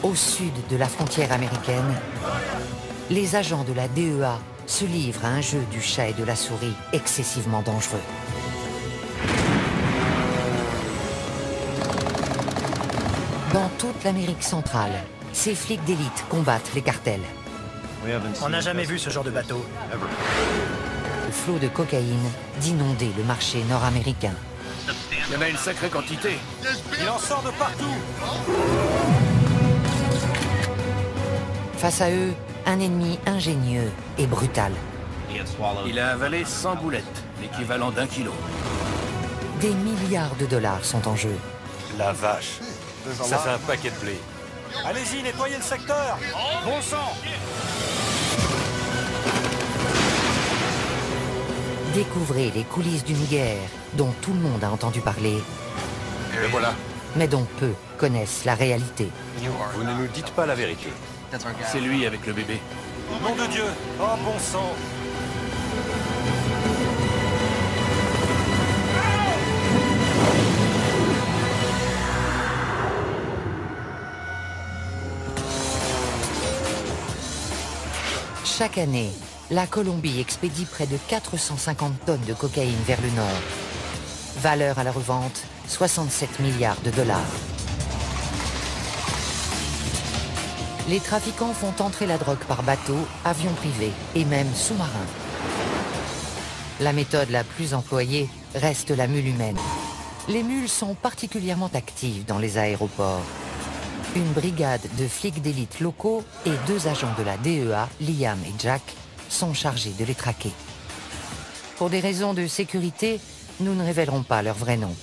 Au sud de la frontière américaine, les agents de la DEA se livrent à un jeu du chat et de la souris excessivement dangereux. Dans toute l'Amérique centrale, ces flics d'élite combattent les cartels. On n'a jamais vu ce genre de bateau. Le flot de cocaïne d'inonder le marché nord-américain. Il y en a une sacrée quantité. Il en sort de partout. Face à eux, un ennemi ingénieux et brutal. Il a avalé 100 boulettes, l'équivalent d'1 kilo. Des milliards de dollars sont en jeu. La vache. Ça fait un paquet de blé. Allez-y, nettoyez le secteur. Bon sang. Découvrez les coulisses d'une guerre dont tout le monde a entendu parler, Le voilà. mais dont peu connaissent la réalité. Vous ne nous dites pas la vérité. C'est lui avec le bébé. Nom de Dieu. Oh, bon sang. Chaque année, la Colombie expédie près de 450 tonnes de cocaïne vers le nord. Valeur à la revente, 67 milliards de dollars. Les trafiquants font entrer la drogue par bateau, avion privé et même sous-marin. La méthode la plus employée reste la mule humaine. Les mules sont particulièrement actives dans les aéroports. Une brigade de flics d'élite locaux et 2 agents de la DEA, Liam et Jack, sont chargés de les traquer. Pour des raisons de sécurité, nous ne révélerons pas leur vrai nom.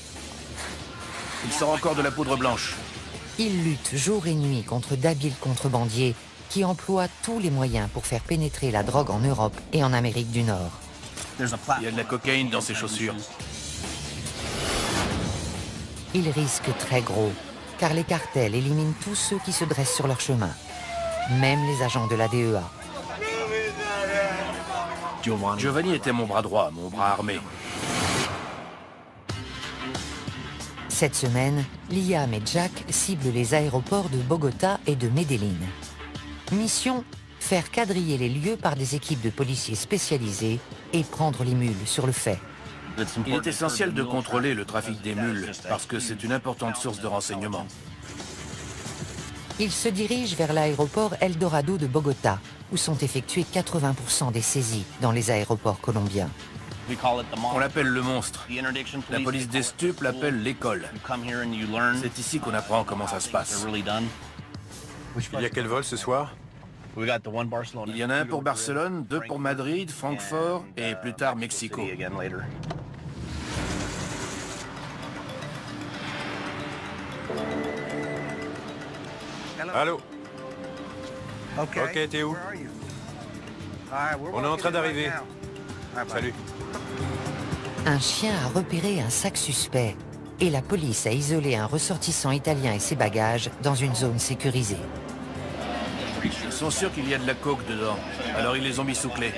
Il sort encore de la poudre blanche. Ils luttent jour et nuit contre d'habiles contrebandiers qui emploient tous les moyens pour faire pénétrer la drogue en Europe et en Amérique du Nord. Il y a de la cocaïne dans ses chaussures. Ils risquent très gros, car les cartels éliminent tous ceux qui se dressent sur leur chemin, même les agents de la DEA. Giovanni était mon bras droit, mon bras armé. Cette semaine, Liam et Jack ciblent les aéroports de Bogota et de Medellín. Mission, faire quadriller les lieux par des équipes de policiers spécialisés et prendre les mules sur le fait. Il est essentiel de contrôler le trafic des mules, parce que c'est une importante source de renseignement. Ils se dirigent vers l'aéroport Eldorado de Bogota, où sont effectués 80% des saisies dans les aéroports colombiens. On l'appelle le monstre. La police des stupes l'appelle l'école. C'est ici qu'on apprend comment ça se passe. Il y a quel vol ce soir? Il y en a un pour Barcelone, 2 pour Madrid, Francfort et plus tard Mexico. Allô? Ok, t'es où? On est en train d'arriver. Salut. Un chien a repéré un sac suspect et la police a isolé un ressortissant italien et ses bagages dans une zone sécurisée. Ils sont sûrs qu'il y a de la coke dedans, alors ils les ont mis sous clé.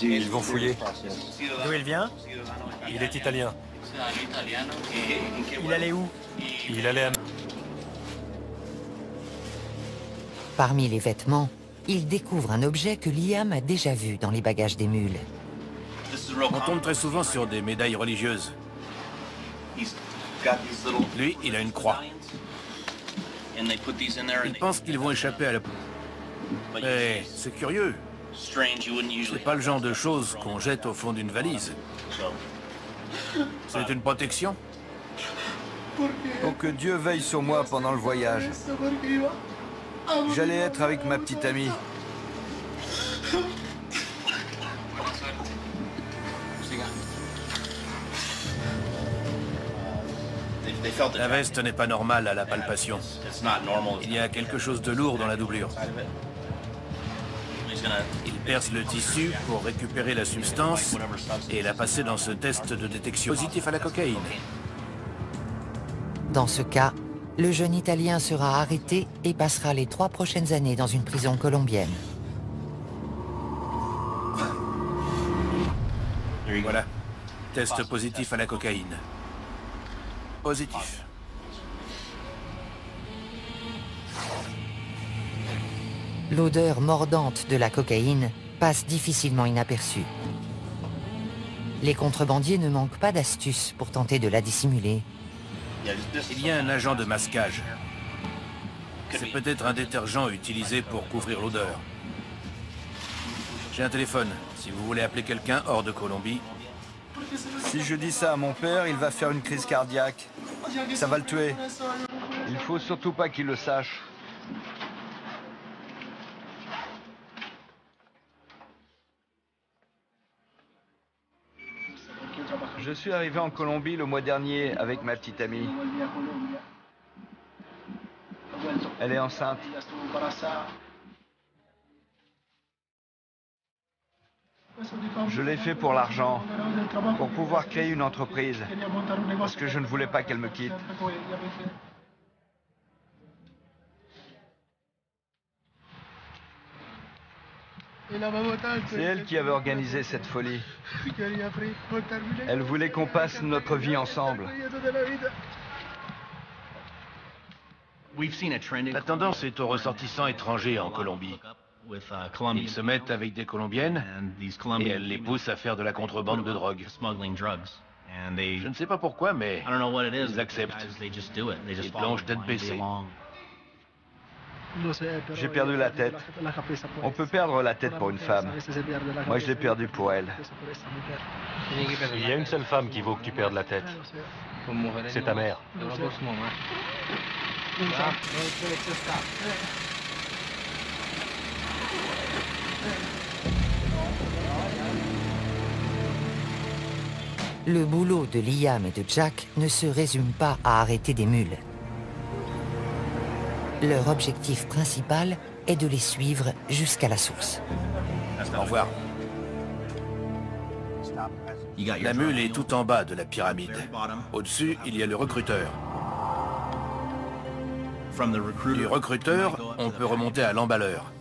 Ils vont fouiller. D'où il vient? Il est italien. Il allait où? Il allait à... Parmi les vêtements, ils découvrent un objet que Liam a déjà vu dans les bagages des mules. On tombe très souvent sur des médailles religieuses. Lui, il a une croix. Il pense qu'ils vont échapper à la... Mais c'est curieux. C'est pas le genre de choses qu'on jette au fond d'une valise. C'est une protection? Pour que Dieu veille sur moi pendant le voyage. J'allais être avec ma petite amie. La veste n'est pas normale à la palpation. Il y a quelque chose de lourd dans la doublure. Il perce le tissu pour récupérer la substance et la passer dans ce test de détection positif à la cocaïne. Dans ce cas, Le jeune Italien sera arrêté et passera les 3 prochaines années dans une prison colombienne. Voilà. Test positif à la cocaïne. Positif. L'odeur mordante de la cocaïne passe difficilement inaperçue. Les contrebandiers ne manquent pas d'astuces pour tenter de la dissimuler. Il y a un agent de masquage. C'est peut-être un détergent utilisé pour couvrir l'odeur. J'ai un téléphone. Si vous voulez appeler quelqu'un hors de Colombie. Si je dis ça à mon père, il va faire une crise cardiaque. Ça va le tuer. Il faut surtout pas qu'il le sache. Je suis arrivé en Colombie le mois dernier avec ma petite amie. Elle est enceinte. Je l'ai fait pour l'argent, pour pouvoir créer une entreprise, parce que je ne voulais pas qu'elle me quitte. C'est elle qui avait organisé cette folie. Elle voulait qu'on passe notre vie ensemble. La tendance est aux ressortissants étrangers en Colombie. Ils se mettent avec des Colombiennes et elles les poussent à faire de la contrebande de drogue. Je ne sais pas pourquoi, mais ils acceptent. Ils plongent tête baissée. J'ai perdu la tête. On peut perdre la tête pour une femme. Moi, je l'ai perdue pour elle. Il y a une seule femme qui vaut que tu perdes la tête. C'est ta mère. Le boulot de Liam et de Jack ne se résume pas à arrêter des mules. Leur objectif principal est de les suivre jusqu'à la source. Au revoir. La mule est tout en bas de la pyramide. Au-dessus, il y a le recruteur. Du recruteur, on peut remonter à l'emballeur.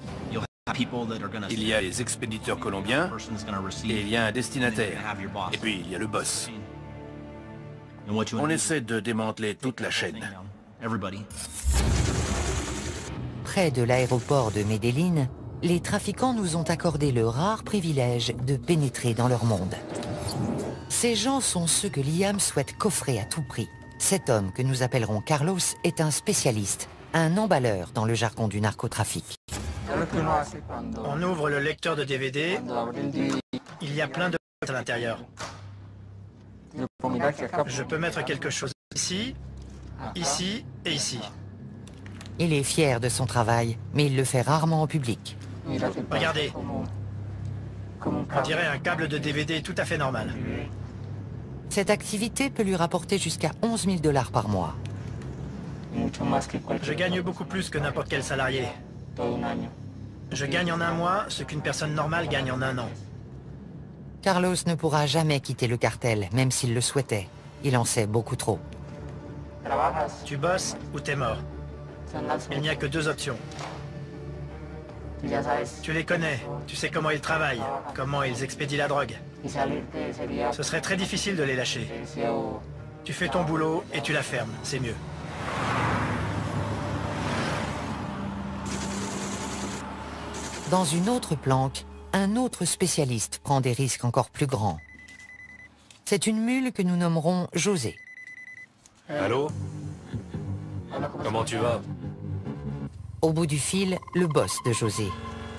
Il y a les expéditeurs colombiens et il y a un destinataire. Et puis il y a le boss. On essaie de démanteler toute la chaîne. Près de l'aéroport de Medellín, les trafiquants nous ont accordé le rare privilège de pénétrer dans leur monde. Ces gens sont ceux que Liam souhaite coffrer à tout prix. Cet homme, que nous appellerons Carlos, est un spécialiste, un emballeur dans le jargon du narcotrafic. On ouvre le lecteur de DVD, il y a plein de à l'intérieur. Je peux mettre quelque chose ici, ici et ici. Il est fier de son travail, mais il le fait rarement en public. Regardez. On dirait un câble de DVD tout à fait normal. Cette activité peut lui rapporter jusqu'à 11 000 $ par mois. Je gagne beaucoup plus que n'importe quel salarié. Je gagne en un mois ce qu'une personne normale gagne en un an. Carlos ne pourra jamais quitter le cartel, même s'il le souhaitait. Il en sait beaucoup trop. Tu bosses ou t'es mort. Il n'y a que 2 options. Tu les connais, tu sais comment ils travaillent, comment ils expédient la drogue. Ce serait très difficile de les lâcher. Tu fais ton boulot et tu la fermes, c'est mieux. Dans une autre planque, un autre spécialiste prend des risques encore plus grands. C'est une mule que nous nommerons José. Allô? Comment tu vas? Au bout du fil, le boss de José.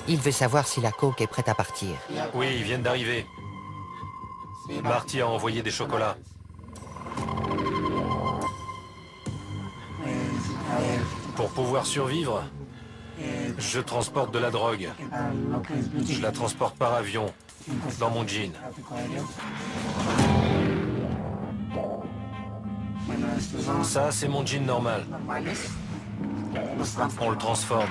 Il veut savoir si la coke est prête à partir. Oui, ils viennent d'arriver. Marty a envoyé des chocolats. Pour pouvoir survivre, je transporte de la drogue. Je la transporte par avion, dans mon jean. Ça, c'est mon jean normal. On le transforme.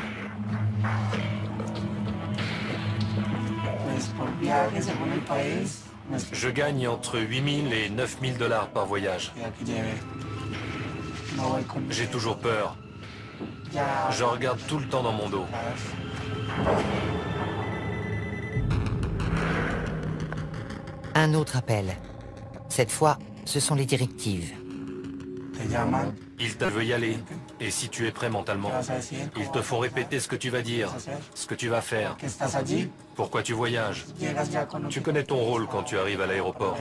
Je gagne entre 8 000 et 9 000 $ par voyage. J'ai toujours peur. Je regarde tout le temps dans mon dos. Un autre appel. Cette fois, ce sont les directives. Ils te veulent y aller. Et si tu es prêt mentalement, ils te font répéter ce que tu vas dire, ce que tu vas faire, pourquoi tu voyages. Tu connais ton rôle quand tu arrives à l'aéroport.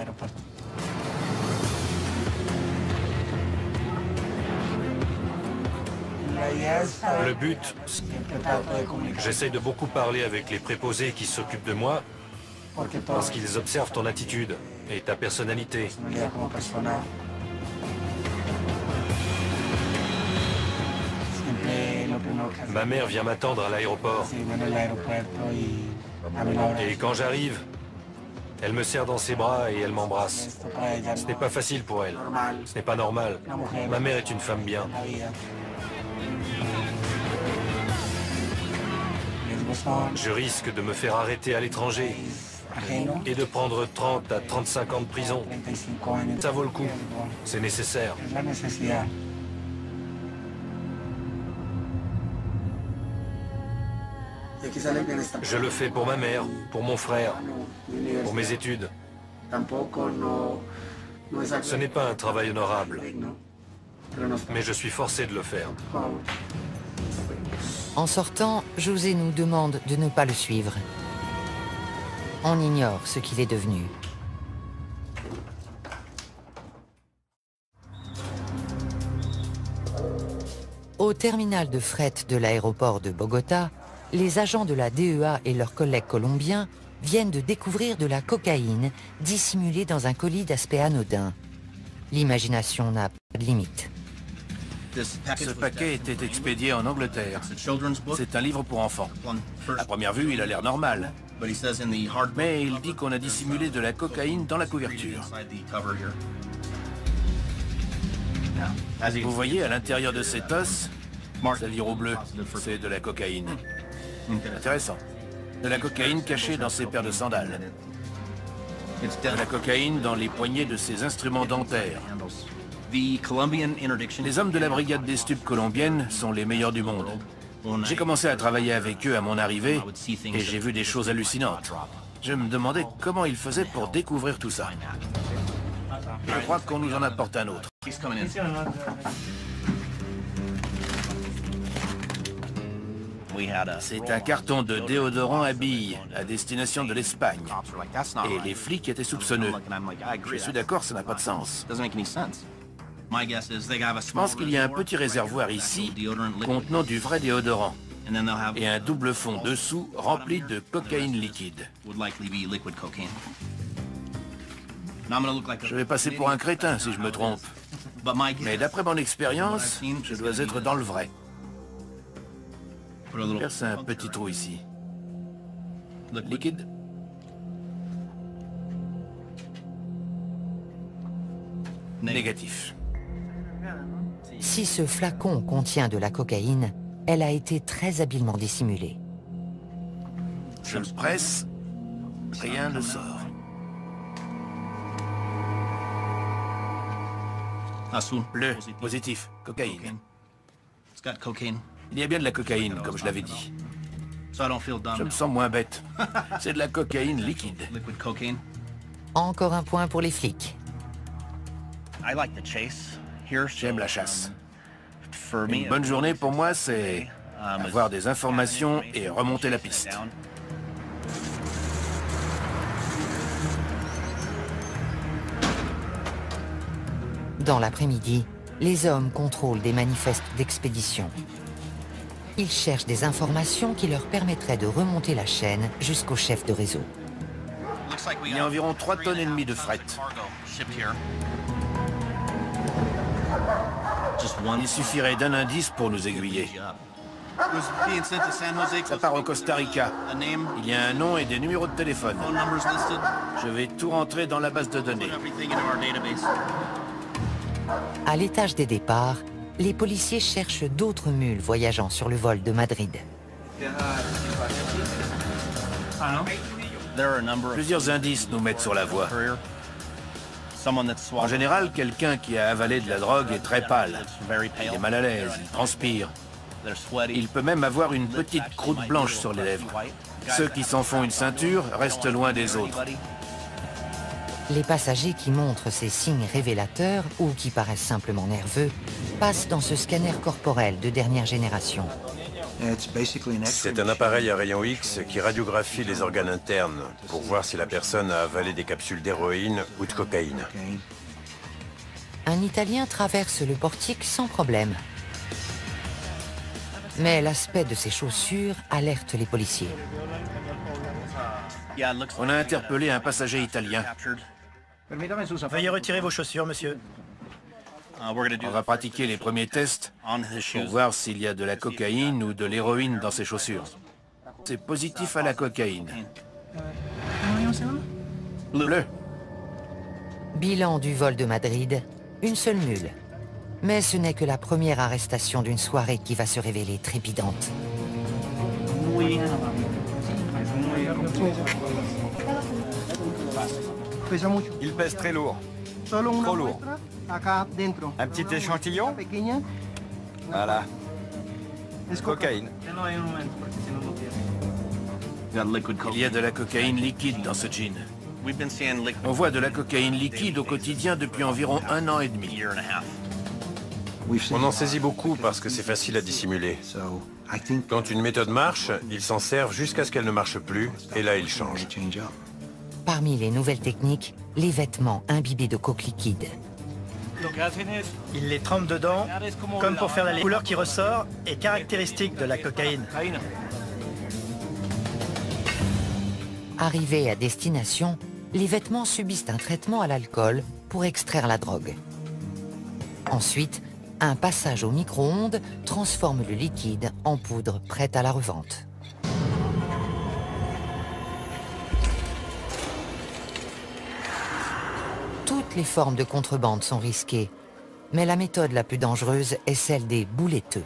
Le but, j'essaye de beaucoup parler avec les préposés qui s'occupent de moi, parce qu'ils observent ton attitude et ta personnalité. Ma mère vient m'attendre à l'aéroport. Et quand j'arrive, elle me serre dans ses bras et elle m'embrasse. Ce n'est pas facile pour elle. Ce n'est pas normal. Ma mère est une femme bien. Je risque de me faire arrêter à l'étranger et de prendre 30 à 35 ans de prison. Ça vaut le coup. C'est nécessaire. Je le fais pour ma mère, pour mon frère, pour mes études. Ce n'est pas un travail honorable, mais je suis forcé de le faire. En sortant, José nous demande de ne pas le suivre. On ignore ce qu'il est devenu. Au terminal de fret de l'aéroport de Bogota, les agents de la DEA et leurs collègues colombiens viennent de découvrir de la cocaïne dissimulée dans un colis d'aspect anodin. L'imagination n'a pas de limite. Ce paquet était expédié en Angleterre. C'est un livre pour enfants. À première vue, il a l'air normal. Mais il dit qu'on a dissimulé de la cocaïne dans la couverture. Vous voyez, à l'intérieur de cet os, ça vire au bleu, c'est de la cocaïne. Intéressant. De la cocaïne cachée dans ses paires de sandales. De la cocaïne dans les poignées de ses instruments dentaires. Les hommes de la brigade des stupes colombienne sont les meilleurs du monde. J'ai commencé à travailler avec eux à mon arrivée et j'ai vu des choses hallucinantes. Je me demandais comment ils faisaient pour découvrir tout ça. Je crois qu'on nous en apporte un autre. C'est un carton de déodorant à billes à destination de l'Espagne. Et les flics étaient soupçonneux. Je suis d'accord, ça n'a pas de sens. Je pense qu'il y a un petit réservoir ici contenant du vrai déodorant. Et un double fond dessous rempli de cocaïne liquide. Je vais passer pour un crétin si je me trompe. Mais d'après mon expérience, je dois être dans le vrai. Perce un petit trou ici. Liquide. Négatif. Si ce flacon contient de la cocaïne, elle a été très habilement dissimulée. Je le presse, rien ne sort. Bleu, positif, cocaïne. Il y a bien de la cocaïne, comme je l'avais dit. Je me sens moins bête. C'est de la cocaïne liquide. Encore un point pour les flics. J'aime la chasse. Une bonne journée pour moi, c'est avoir des informations et remonter la piste. Dans l'après-midi, les hommes contrôlent des manifestes d'expédition. Ils cherchent des informations qui leur permettraient de remonter la chaîne jusqu'au chef de réseau. Il y a environ 3,5 tonnes de fret. Il suffirait d'un indice pour nous aiguiller. Ça part au Costa Rica. Il y a un nom et des numéros de téléphone. Je vais tout rentrer dans la base de données. À l'étage des départs, les policiers cherchent d'autres mules voyageant sur le vol de Madrid. Plusieurs indices nous mettent sur la voie. En général, quelqu'un qui a avalé de la drogue est très pâle. Il est mal à l'aise, il transpire. Il peut même avoir une petite croûte blanche sur les lèvres. Ceux qui s'en font une ceinture restent loin des autres. Les passagers qui montrent ces signes révélateurs ou qui paraissent simplement nerveux passent dans ce scanner corporel de dernière génération. C'est un appareil à rayons X qui radiographie les organes internes pour voir si la personne a avalé des capsules d'héroïne ou de cocaïne. Un Italien traverse le portique sans problème. Mais l'aspect de ses chaussures alerte les policiers. On a interpellé un passager italien. Veuillez retirer vos chaussures, monsieur. On va pratiquer les premiers tests pour voir s'il y a de la cocaïne ou de l'héroïne dans ses chaussures. C'est positif à la cocaïne. Bleu. Bilan du vol de Madrid, une seule mule. Mais ce n'est que la première arrestation d'une soirée qui va se révéler trépidante. Il pèse très lourd. Trop lourd. Un petit échantillon? Voilà. Cocaïne. Il y a de la cocaïne liquide dans ce jean. On voit de la cocaïne liquide au quotidien depuis environ 1 an et demi. On en saisit beaucoup parce que c'est facile à dissimuler. Quand une méthode marche, ils s'en servent jusqu'à ce qu'elle ne marche plus, et là ils changent. Parmi les nouvelles techniques, les vêtements imbibés de coke liquide. Il les trempe dedans, comme pour faire la couleur qui ressort est caractéristique de la cocaïne. Arrivés à destination, les vêtements subissent un traitement à l'alcool pour extraire la drogue. Ensuite, un passage au micro-ondes transforme le liquide en poudre prête à la revente. Toutes les formes de contrebande sont risquées, mais la méthode la plus dangereuse est celle des bouletteux.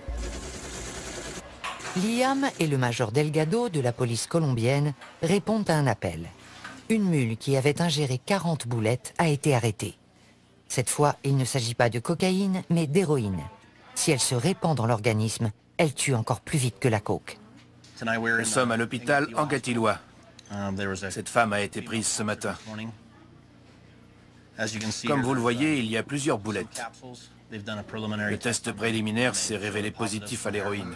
Liam et le major Delgado de la police colombienne répondent à un appel. Une mule qui avait ingéré 40 boulettes a été arrêtée. Cette fois, il ne s'agit pas de cocaïne, mais d'héroïne. Si elle se répand dans l'organisme, elle tue encore plus vite que la coke. Nous sommes à l'hôpital Anguattiloa. Cette femme a été prise ce matin. Comme vous le voyez, il y a plusieurs boulettes. Le test préliminaire s'est révélé positif à l'héroïne.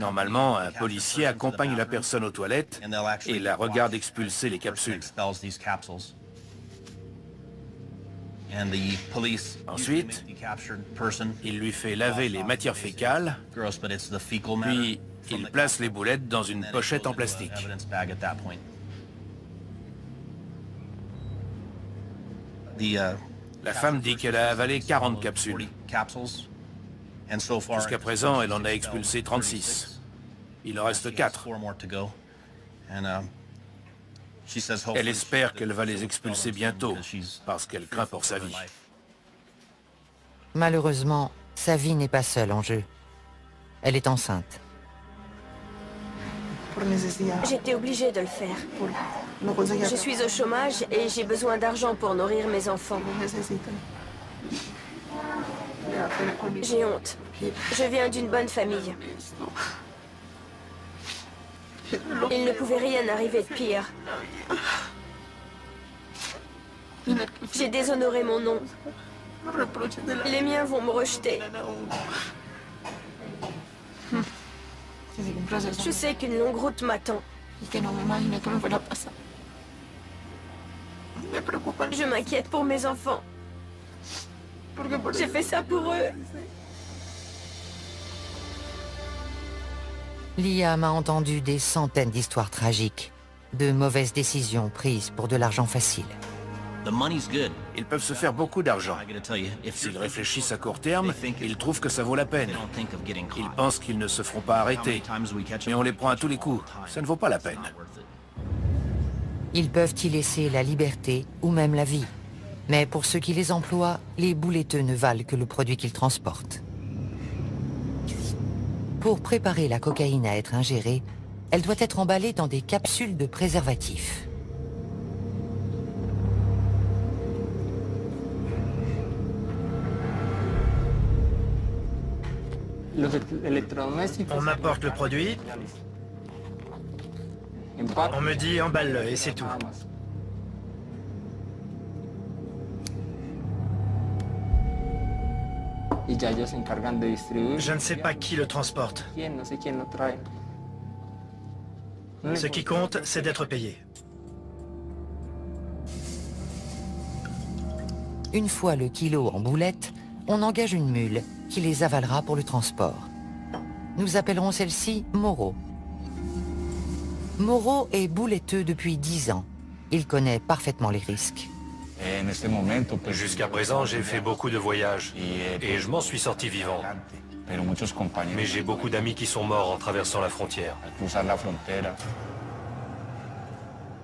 Normalement, un policier accompagne la personne aux toilettes et la regarde expulser les capsules. Ensuite, il lui fait laver les matières fécales, puis il place les boulettes dans une pochette en plastique. La femme dit qu'elle a avalé 40 capsules. Jusqu'à présent, elle en a expulsé 36. Il en reste 4. Elle espère qu'elle va les expulser bientôt, parce qu'elle craint pour sa vie. Malheureusement, sa vie n'est pas seule en jeu. Elle est enceinte. J'étais obligée de le faire. Je suis au chômage et j'ai besoin d'argent pour nourrir mes enfants. J'ai honte. Je viens d'une bonne famille. Il ne pouvait rien arriver de pire. J'ai déshonoré mon nom. Les miens vont me rejeter. Je sais qu'une longue route m'attend. Je m'inquiète pour mes enfants. J'ai fait ça pour eux. Liam a entendu des centaines d'histoires tragiques, de mauvaises décisions prises pour de l'argent facile. Ils peuvent se faire beaucoup d'argent. S'ils réfléchissent à court terme, ils trouvent que ça vaut la peine. Ils pensent qu'ils ne se feront pas arrêter. Mais on les prend à tous les coups. Ça ne vaut pas la peine. Ils peuvent y laisser la liberté ou même la vie. Mais pour ceux qui les emploient, les bouletteux ne valent que le produit qu'ils transportent. Pour préparer la cocaïne à être ingérée, elle doit être emballée dans des capsules de préservatifs. On m'apporte le produit, on me dit emballe-le et c'est tout. Je ne sais pas qui le transporte. Ce qui compte, c'est d'être payé. Une fois le kilo en boulettes, on engage une mule qui les avalera pour le transport. Nous appellerons celle-ci Moreau. Moreau est bouletteux depuis 10 ans. Il connaît parfaitement les risques. Jusqu'à présent, j'ai fait beaucoup de voyages et je m'en suis sorti vivant. Mais j'ai beaucoup d'amis qui sont morts en traversant la frontière.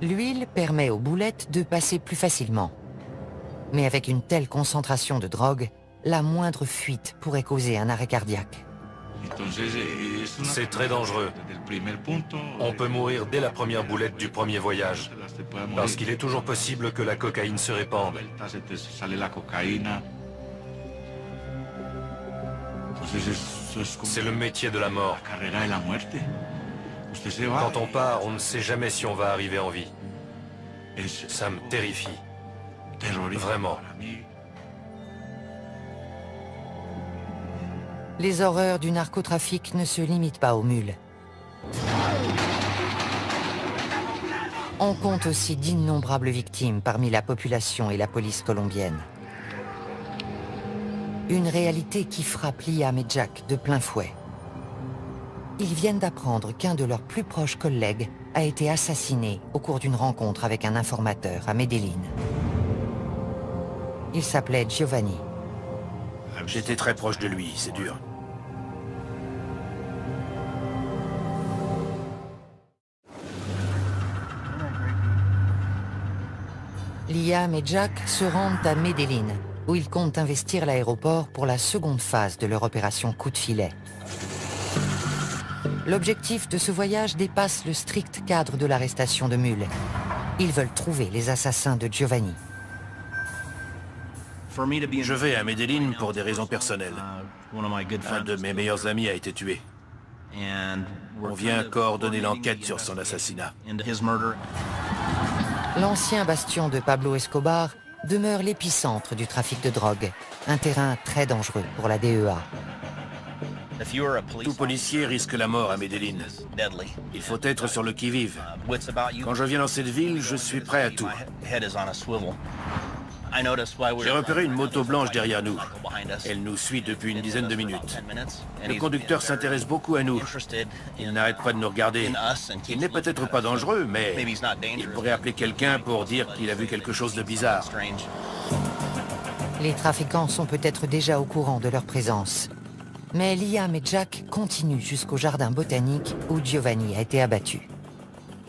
L'huile permet aux boulettes de passer plus facilement. Mais avec une telle concentration de drogue, la moindre fuite pourrait causer un arrêt cardiaque. C'est très dangereux. On peut mourir dès la première boulette du premier voyage, parce qu'il est toujours possible que la cocaïne se répande. C'est le métier de la mort. Quand on part, on ne sait jamais si on va arriver en vie. Ça me terrifie. Vraiment. Les horreurs du narcotrafic ne se limitent pas aux mules. On compte aussi d'innombrables victimes parmi la population et la police colombienne. Une réalité qui frappe Liam et Jack de plein fouet. Ils viennent d'apprendre qu'un de leurs plus proches collègues a été assassiné au cours d'une rencontre avec un informateur à Medellín. Il s'appelait Giovanni. J'étais très proche de lui, c'est dur. Liam et Jack se rendent à Medellín, où ils comptent investir l'aéroport pour la seconde phase de leur opération coup de filet. L'objectif de ce voyage dépasse le strict cadre de l'arrestation de mules. Ils veulent trouver les assassins de Giovanni. Je vais à Medellín pour des raisons personnelles. Un de mes meilleurs amis a été tué. On vient coordonner l'enquête sur son assassinat. L'ancien bastion de Pablo Escobar demeure l'épicentre du trafic de drogue, un terrain très dangereux pour la DEA. Tout policier risque la mort à Medellín. Il faut être sur le qui-vive. Quand je viens dans cette ville, je suis prêt à tout. J'ai repéré une moto blanche derrière nous. Elle nous suit depuis une dizaine de minutes. Le conducteur s'intéresse beaucoup à nous. Il n'arrête pas de nous regarder. Il n'est peut-être pas dangereux, mais il pourrait appeler quelqu'un pour dire qu'il a vu quelque chose de bizarre. Les trafiquants sont peut-être déjà au courant de leur présence. Mais Liam et Jack continuent jusqu'au jardin botanique où Giovanni a été abattu.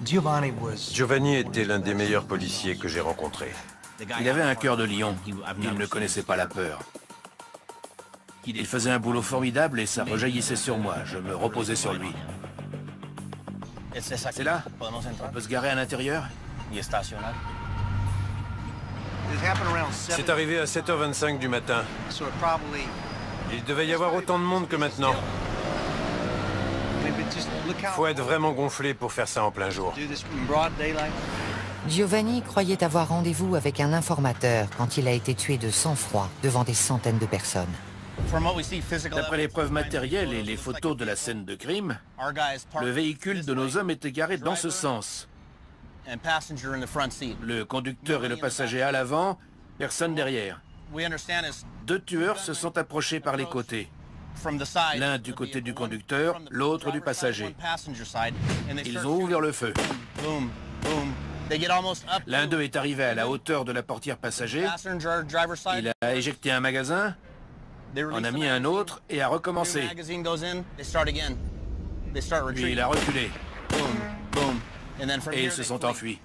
Giovanni était l'un des meilleurs policiers que j'ai rencontrés. Il avait un cœur de lion. Il ne connaissait pas la peur. Il faisait un boulot formidable et ça rejaillissait sur moi. Je me reposais sur lui. C'est là? On peut se garer à l'intérieur? C'est arrivé à 7h25 du matin. Il devait y avoir autant de monde que maintenant. Faut être vraiment gonflé pour faire ça en plein jour. Giovanni croyait avoir rendez-vous avec un informateur quand il a été tué de sang-froid devant des centaines de personnes. D'après les preuves matérielles et les photos de la scène de crime, le véhicule de nos hommes était garé dans ce sens. Le conducteur et le passager à l'avant, personne derrière. 2 tueurs se sont approchés par les côtés. L'un du côté du conducteur, l'autre du passager. Ils ont ouvert le feu. L'un d'eux est arrivé à la hauteur de la portière passager. Il a éjecté un magasin, en a mis un autre et a recommencé. Puis il a reculé. Et ils se sont enfuis.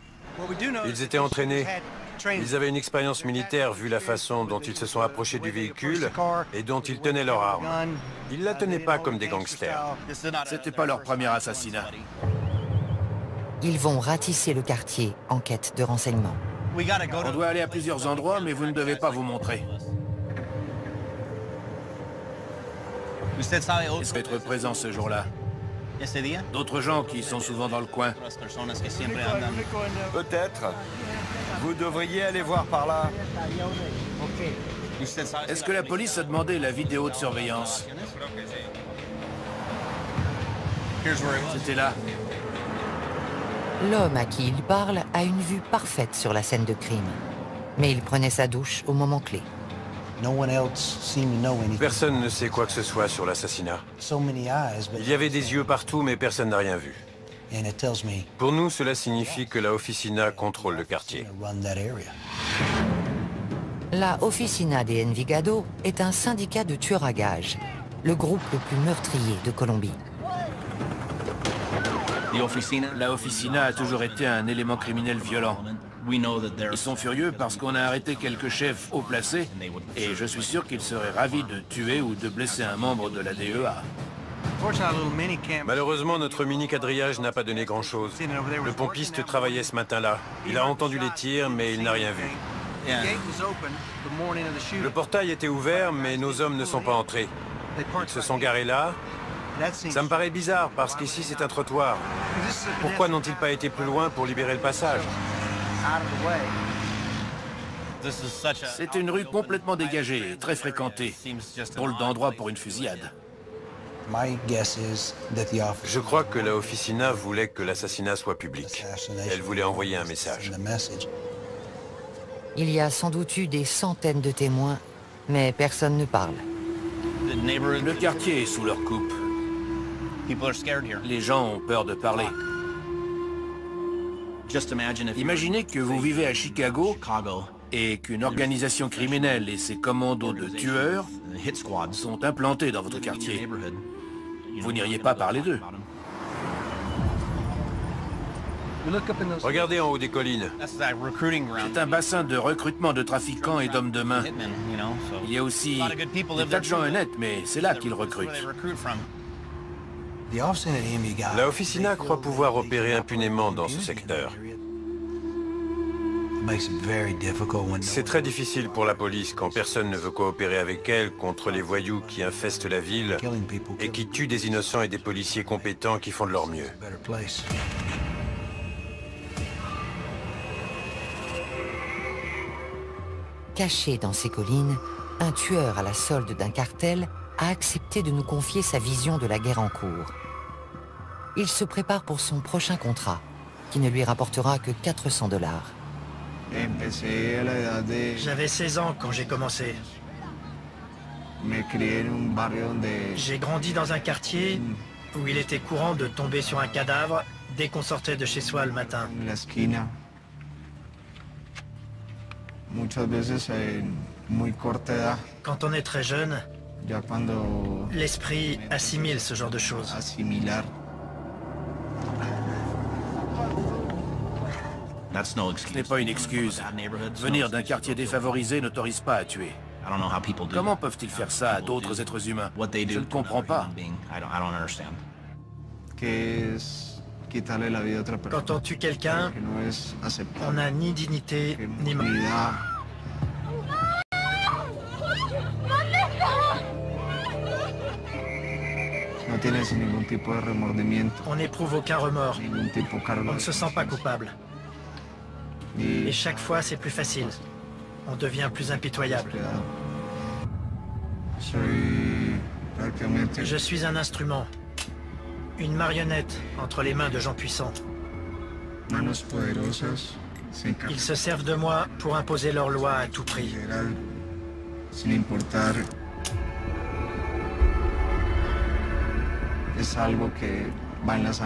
Ils étaient entraînés. Ils avaient une expérience militaire vu la façon dont ils se sont approchés du véhicule et dont ils tenaient leurs armes. Ils la tenaient pas comme des gangsters. C'était pas leur premier assassinat. Ils vont ratisser le quartier en quête de renseignements. On doit aller à plusieurs endroits, mais vous ne devez pas vous montrer. Est-ce être présent ce jour-là? D'autres gens qui sont souvent dans le coin? Peut-être. Vous devriez aller voir par là. Est-ce que la police a demandé la vidéo de surveillance? C'était là. L'homme à qui il parle a une vue parfaite sur la scène de crime. Mais il prenait sa douche au moment clé. Personne ne sait quoi que ce soit sur l'assassinat. Il y avait des yeux partout, mais personne n'a rien vu. Pour nous, cela signifie que la Oficina contrôle le quartier. La Oficina de Envigado est un syndicat de tueurs à gages, le groupe le plus meurtrier de Colombie. La Oficina a toujours été un élément criminel violent. Ils sont furieux parce qu'on a arrêté quelques chefs haut placés et je suis sûr qu'ils seraient ravis de tuer ou de blesser un membre de la DEA. Malheureusement, notre mini-quadrillage n'a pas donné grand-chose. Le pompiste travaillait ce matin-là. Il a entendu les tirs, mais il n'a rien vu. Le portail était ouvert, mais nos hommes ne sont pas entrés. Ils se sont garés là. Ça me paraît bizarre, parce qu'ici c'est un trottoir. Pourquoi n'ont-ils pas été plus loin pour libérer le passage? C'est une rue complètement dégagée et très fréquentée. Drôle d'endroit pour une fusillade. Je crois que la Oficina voulait que l'assassinat soit public. Elle voulait envoyer un message. Il y a sans doute eu des centaines de témoins, mais personne ne parle. Le quartier est sous leur coupe. Les gens ont peur de parler. Imaginez que vous vivez à Chicago et qu'une organisation criminelle et ses commandos de tueurs sont implantés dans votre quartier. Vous n'iriez pas parler d'eux. Regardez en haut des collines. C'est un bassin de recrutement de trafiquants et d'hommes de main. Il y a aussi des tas de gens honnêtes, mais c'est là qu'ils recrutent. La Oficina croit pouvoir opérer impunément dans ce secteur. C'est très difficile pour la police quand personne ne veut coopérer avec elle contre les voyous qui infestent la ville et qui tuent des innocents et des policiers compétents qui font de leur mieux. Caché dans ces collines, un tueur à la solde d'un cartel a accepté de nous confier sa vision de la guerre en cours. Il se prépare pour son prochain contrat, qui ne lui rapportera que 400 $. J'avais 16 ans quand j'ai commencé. J'ai grandi dans un quartier où il était courant de tomber sur un cadavre dès qu'on sortait de chez soi le matin. Quand on est très jeune, l'esprit assimile ce genre de choses. Ce n'est pas une excuse. Venir d'un quartier défavorisé n'autorise pas à tuer. Comment peuvent-ils faire ça à d'autres êtres humains? Je ne comprends pas. Quand on tue quelqu'un, on n'a ni dignité, ni mort. On n'éprouve aucun remords. On ne se sent pas coupable. Et chaque fois, c'est plus facile. On devient plus impitoyable. Je suis un instrument. Une marionnette entre les mains de gens puissants. Ils se servent de moi pour imposer leurs lois à tout prix.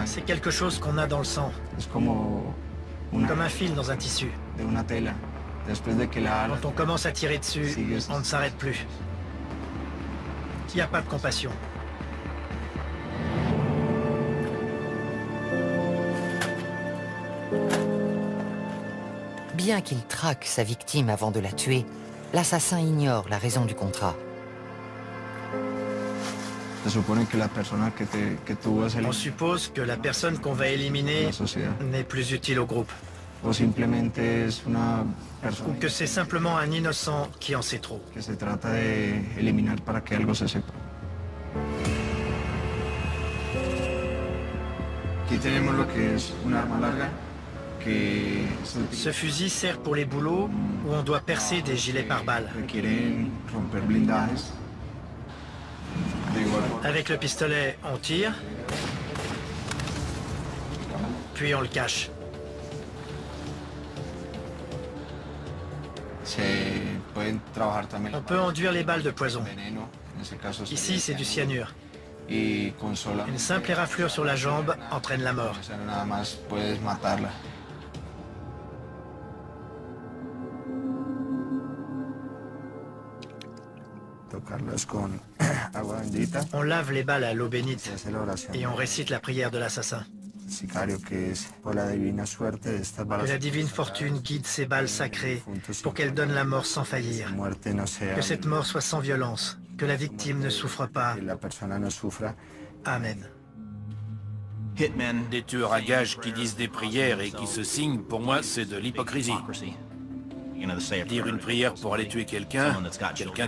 C'est quelque chose qu'on a dans le sang. Comme un fil dans un tissu. Quand on commence à tirer dessus, on ne s'arrête plus. Il n'y a pas de compassion. Bien qu'il traque sa victime avant de la tuer, l'assassin ignore la raison du contrat. On suppose que la personne qu'on va éliminer n'est plus utile au groupe. Ou que c'est simplement un innocent qui en sait trop. Ce fusil sert pour les boulots où on doit percer des gilets pare-balles. Avec le pistolet, on tire, puis on le cache. On peut enduire les balles de poison. Ici, c'est du cyanure. Une simple éraflure sur la jambe entraîne la mort. On lave les balles à l'eau bénite et on récite la prière de l'assassin. Que la divine fortune guide ces balles sacrées pour qu'elles donnent la mort sans faillir. Que cette mort soit sans violence, que la victime ne souffre pas. Amen. Des tueurs à gages qui disent des prières et qui se signent, pour moi, c'est de l'hypocrisie. Dire une prière pour aller tuer quelqu'un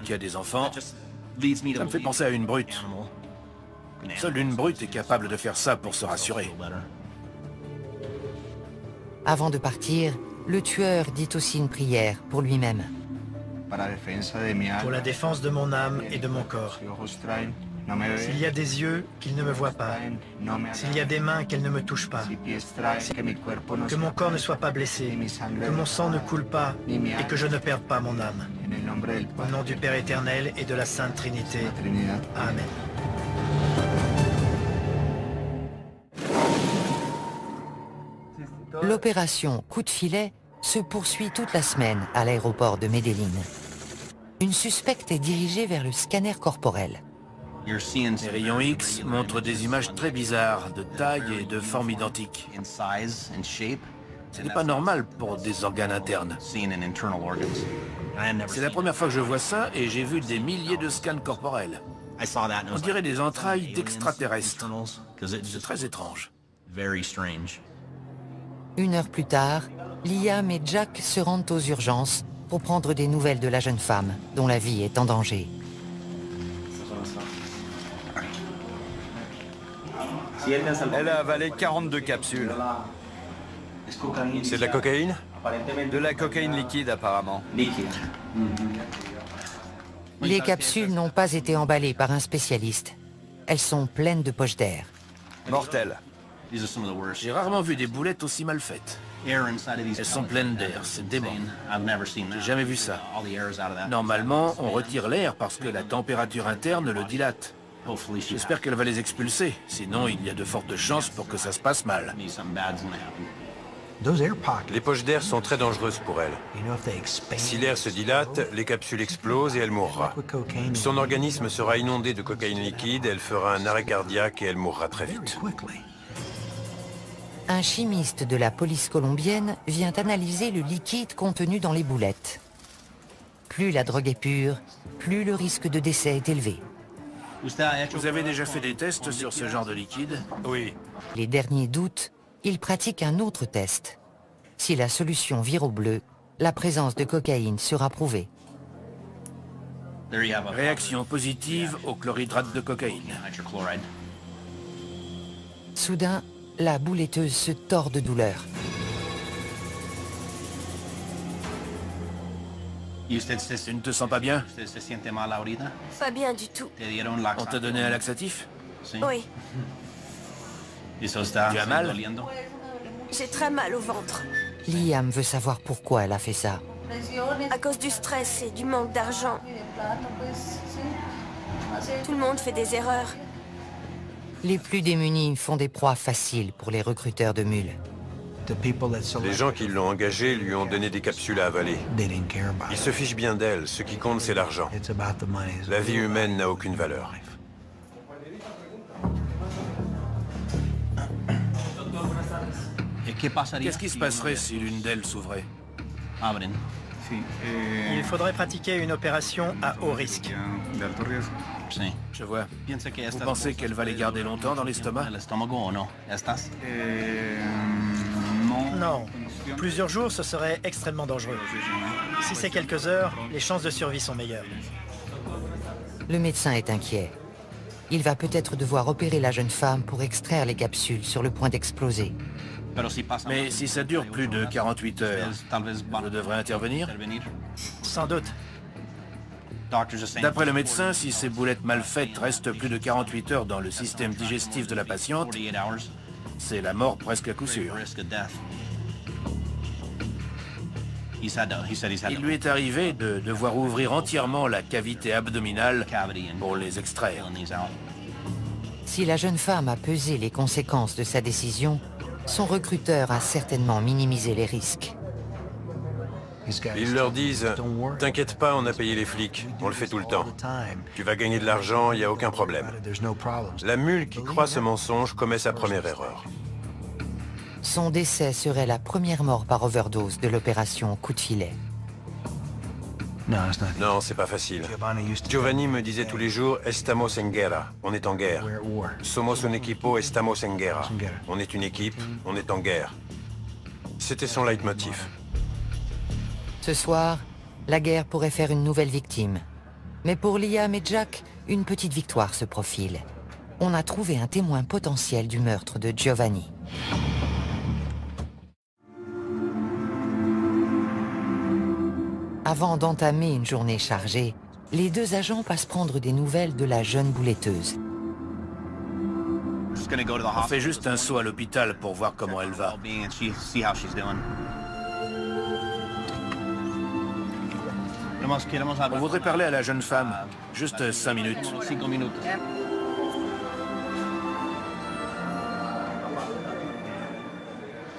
qui a des enfants, ça me fait penser à une brute. Seule une brute est capable de faire ça pour se rassurer. Avant de partir, le tueur dit aussi une prière pour lui-même. Pour la défense de mon âme et de mon corps. S'il y a des yeux, qu'ils ne me voient pas. S'il y a des mains, qu'elles ne me touchent pas. Que mon corps ne soit pas blessé. Que mon sang ne coule pas et que je ne perde pas mon âme. Au nom du Père éternel et de la Sainte Trinité. Amen. L'opération Coup de filet se poursuit toute la semaine à l'aéroport de Medellín. Une suspecte est dirigée vers le scanner corporel. Les rayons X montrent des images très bizarres, de taille et de forme identiques. Ce n'est pas normal pour des organes internes. C'est la première fois que je vois ça et j'ai vu des milliers de scans corporels. On dirait des entrailles d'extraterrestres. C'est très étrange. 1 heure plus tard, Liam et Jack se rendent aux urgences pour prendre des nouvelles de la jeune femme, dont la vie est en danger. Elle a avalé 42 capsules. C'est de la cocaïne? De la cocaïne liquide, apparemment. Les capsules n'ont pas été emballées par un spécialiste. Elles sont pleines de poches d'air. Mortel. J'ai rarement vu des boulettes aussi mal faites. Elles sont pleines d'air, c'est dément. J'ai jamais vu ça. Normalement, on retire l'air parce que la température interne le dilate. J'espère qu'elle va les expulser, sinon il y a de fortes chances pour que ça se passe mal. Les poches d'air sont très dangereuses pour elle. Si l'air se dilate, les capsules explosent et elle mourra. Son organisme sera inondé de cocaïne liquide, elle fera un arrêt cardiaque et elle mourra très vite. Un chimiste de la police colombienne vient analyser le liquide contenu dans les boulettes. Plus la drogue est pure, plus le risque de décès est élevé. Vous avez déjà fait des tests sur ce genre de liquide? Oui. Les derniers doutent, il pratique un autre test. Si la solution vire au bleu, la présence de cocaïne sera prouvée. Réaction positive au chlorhydrate de cocaïne. Soudain, la bouletteuse se tord de douleur. Tu ne te sens pas bien? Pas bien du tout. On t'a donné un laxatif? Oui, Tu as mal? j'ai très mal au ventre. Liam veut savoir pourquoi elle a fait ça. À cause du stress et du manque d'argent. Tout le monde fait des erreurs. Les plus démunis font des proies faciles pour les recruteurs de mules. Les gens qui l'ont engagée lui ont donné des capsules à avaler. Ils se fichent bien d'elle, ce qui compte c'est l'argent. La vie humaine n'a aucune valeur. Qu'est-ce qui se passerait si l'une d'elles s'ouvrait? Il faudrait pratiquer une opération à haut risque. Je vois. Vous pensez qu'elle va les garder longtemps dans l'estomac? Non. Plusieurs jours, ce serait extrêmement dangereux. Si c'est quelques heures, les chances de survie sont meilleures. Le médecin est inquiet. Il va peut-être devoir opérer la jeune femme pour extraire les capsules sur le point d'exploser. Mais si ça dure plus de 48 heures, je devrais intervenir? Sans doute. D'après le médecin, si ces boulettes mal faites restent plus de 48 heures dans le système digestif de la patiente, c'est la mort presque à coup sûr. Il lui est arrivé de devoir ouvrir entièrement la cavité abdominale pour les extraire. Si la jeune femme a pesé les conséquences de sa décision, son recruteur a certainement minimisé les risques. Ils leur disent « T'inquiète pas, on a payé les flics, on le fait tout le temps. Tu vas gagner de l'argent, il n'y a aucun problème. » La mule qui croit ce mensonge commet sa première erreur. Son décès serait la première mort par overdose de l'opération Coup de filet. Non, c'est pas facile. Giovanni me disait tous les jours « Estamos en guerra », on est en guerre. « Somos un equipo, estamos en guerra ». On est une équipe, on est en guerre. C'était son leitmotiv. Ce soir, la guerre pourrait faire une nouvelle victime. Mais pour Liam et Jack, une petite victoire se profile. On a trouvé un témoin potentiel du meurtre de Giovanni. Avant d'entamer une journée chargée, les deux agents passent prendre des nouvelles de la jeune bouletteuse. On fait juste un saut à l'hôpital pour voir comment elle va. On voudrait parler à la jeune femme. Juste 5 minutes.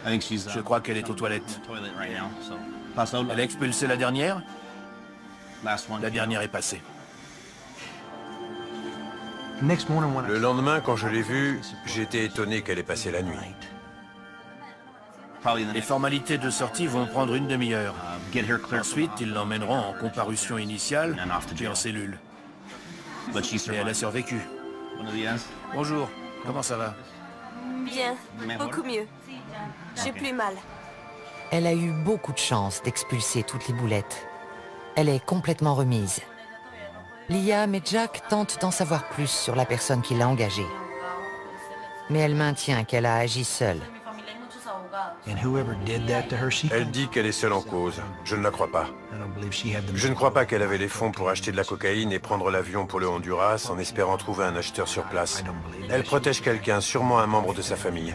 Je crois qu'elle est aux toilettes. Elle a expulsé la dernière? La dernière est passée. Le lendemain, quand je l'ai vue, j'ai été étonné qu'elle ait passé la nuit. Les formalités de sortie vont prendre une demi-heure. Ensuite, ils l'emmèneront en comparution initiale, puis en cellule. Et elle a survécu. Bonjour, comment ça va? Bien, beaucoup mieux. J'ai plus mal. Elle a eu beaucoup de chance d'expulser toutes les boulettes. Elle est complètement remise. Liam et Jack tentent d'en savoir plus sur la personne qui l'a engagée. Mais elle maintient qu'elle a agi seule. Elle dit qu'elle est seule en cause. Je ne la crois pas. Je ne crois pas qu'elle avait les fonds pour acheter de la cocaïne et prendre l'avion pour le Honduras en espérant trouver un acheteur sur place. Elle protège quelqu'un, sûrement un membre de sa famille.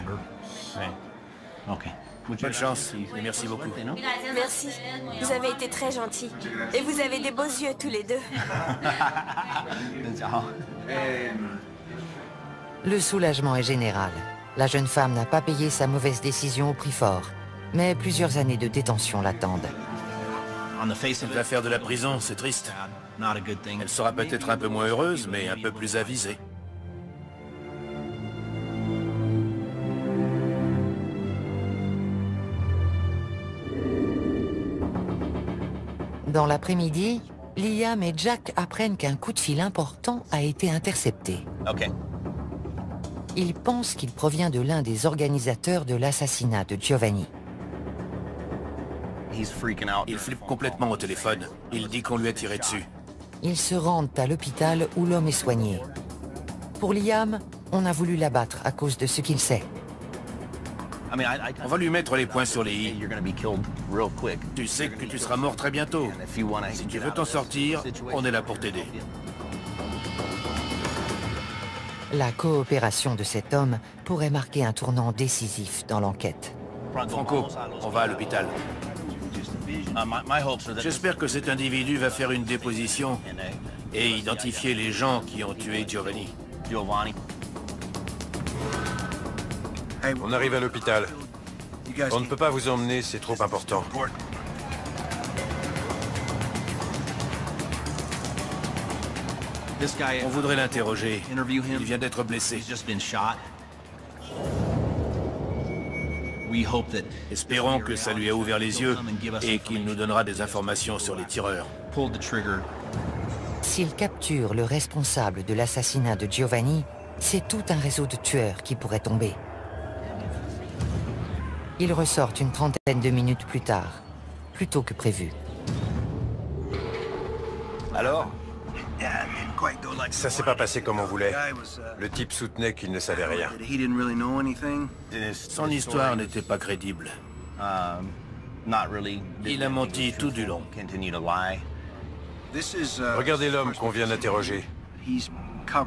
Bonne chance et merci beaucoup. Merci. Vous avez été très gentils. Et vous avez des beaux yeux tous les deux. Le soulagement est général. La jeune femme n'a pas payé sa mauvaise décision au prix fort, mais plusieurs années de détention l'attendent. Elle va faire de la prison, c'est triste. Elle sera peut-être un peu moins heureuse, mais un peu plus avisée. Dans l'après-midi, Liam et Jack apprennent qu'un coup de fil important a été intercepté. Ils pensent qu'il provient de l'un des organisateurs de l'assassinat de Giovanni. Il flippe complètement au téléphone. Il dit qu'on lui a tiré dessus. Ils se rendent à l'hôpital où l'homme est soigné. Pour Liam, on a voulu l'abattre à cause de ce qu'il sait. On va lui mettre les points sur les i. Tu sais que tu seras mort très bientôt. Si tu veux t'en sortir, on est là pour t'aider. La coopération de cet homme pourrait marquer un tournant décisif dans l'enquête. Franco, on va à l'hôpital. J'espère que cet individu va faire une déposition et identifier les gens qui ont tué Giovanni. On arrive à l'hôpital. On ne peut pas vous emmener, c'est trop important. On voudrait l'interroger. Il vient d'être blessé. Espérons que ça lui a ouvert les yeux et qu'il nous donnera des informations sur les tireurs. S'il capture le responsable de l'assassinat de Giovanni, c'est tout un réseau de tueurs qui pourrait tomber. Ils ressortent une trentaine de minutes plus tard, plus tôt que prévu. Alors, Ça s'est pas passé comme on voulait. Le type soutenait qu'il ne savait rien. Son histoire n'était pas crédible. Il a menti tout du long. Regardez l'homme qu'on vient d'interroger.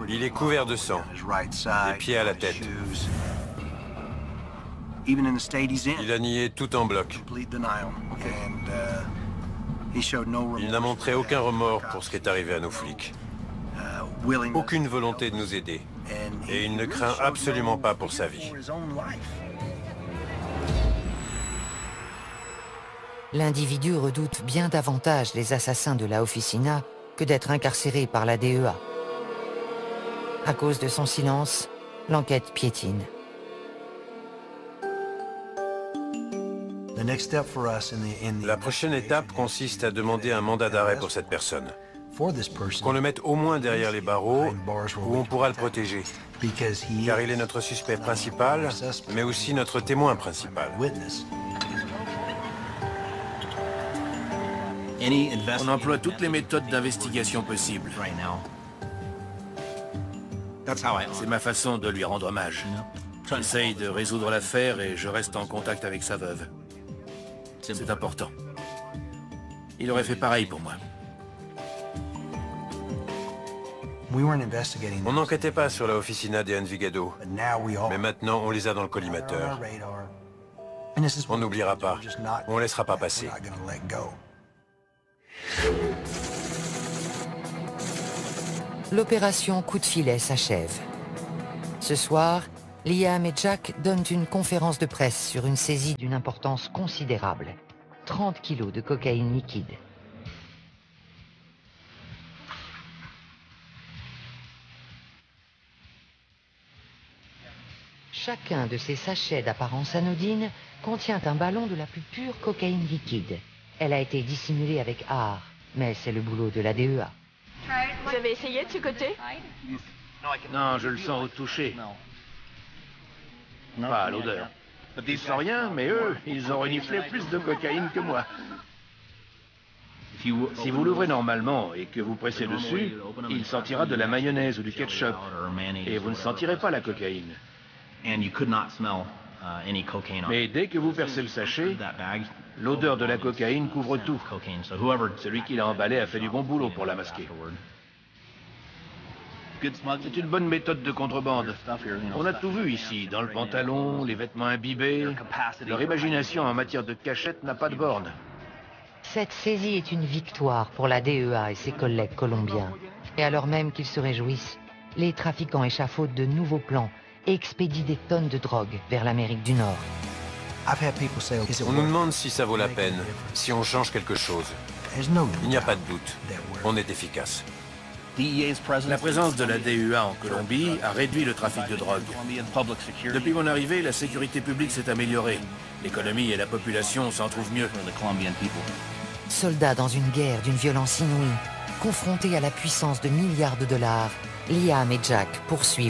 Il est couvert de sang, des pieds à la tête. Il a nié tout en bloc. Il n'a montré aucun remords pour ce qui est arrivé à nos flics. Aucune volonté de nous aider. Et il ne craint absolument pas pour sa vie. L'individu redoute bien davantage les assassins de la Officina que d'être incarcéré par la DEA. À cause de son silence, l'enquête piétine. La prochaine étape consiste à demander un mandat d'arrêt pour cette personne. Qu'on le mette au moins derrière les barreaux, où on pourra le protéger. Car il est notre suspect principal, mais aussi notre témoin principal. On emploie toutes les méthodes d'investigation possibles. C'est ma façon de lui rendre hommage. J'essaye de résoudre l'affaire et je reste en contact avec sa veuve. C'est important. Il aurait fait pareil pour moi. On n'enquêtait pas sur la Officina de Envigado, mais maintenant on les a dans le collimateur. On n'oubliera pas, on ne laissera pas passer. L'opération coup de filet s'achève. Ce soir, Liam et Jack donnent une conférence de presse sur une saisie d'une importance considérable. 30 kilos de cocaïne liquide. Chacun de ces sachets d'apparence anodine contient un ballon de la plus pure cocaïne liquide. Elle a été dissimulée avec art, mais c'est le boulot de la DEA. Vous avez essayé de ce côté? Non, je le sens au toucher. Pas à l'odeur. Ils sentent rien, mais eux, ils ont reniflé plus de cocaïne que moi. Si vous l'ouvrez normalement et que vous pressez dessus, il sentira de la mayonnaise ou du ketchup. Et vous ne sentirez pas la cocaïne. Mais dès que vous percez le sachet, l'odeur de la cocaïne couvre tout. Celui qui l'a emballé a fait du bon boulot pour la masquer. C'est une bonne méthode de contrebande. On a tout vu ici, dans le pantalon, les vêtements imbibés. Leur imagination en matière de cachette n'a pas de borne. Cette saisie est une victoire pour la DEA et ses collègues colombiens. Et alors même qu'ils se réjouissent, les trafiquants échafaudent de nouveaux plans et expédient des tonnes de drogue vers l'Amérique du Nord. On nous demande si ça vaut la peine, si on change quelque chose. Il n'y a pas de doute, on est efficace. La présence de la DEA en Colombie a réduit le trafic de drogue. Depuis mon arrivée, la sécurité publique s'est améliorée. L'économie et la population s'en trouvent mieux. Soldats dans une guerre d'une violence inouïe, confrontés à la puissance de milliards de dollars, Liam et Jack poursuivent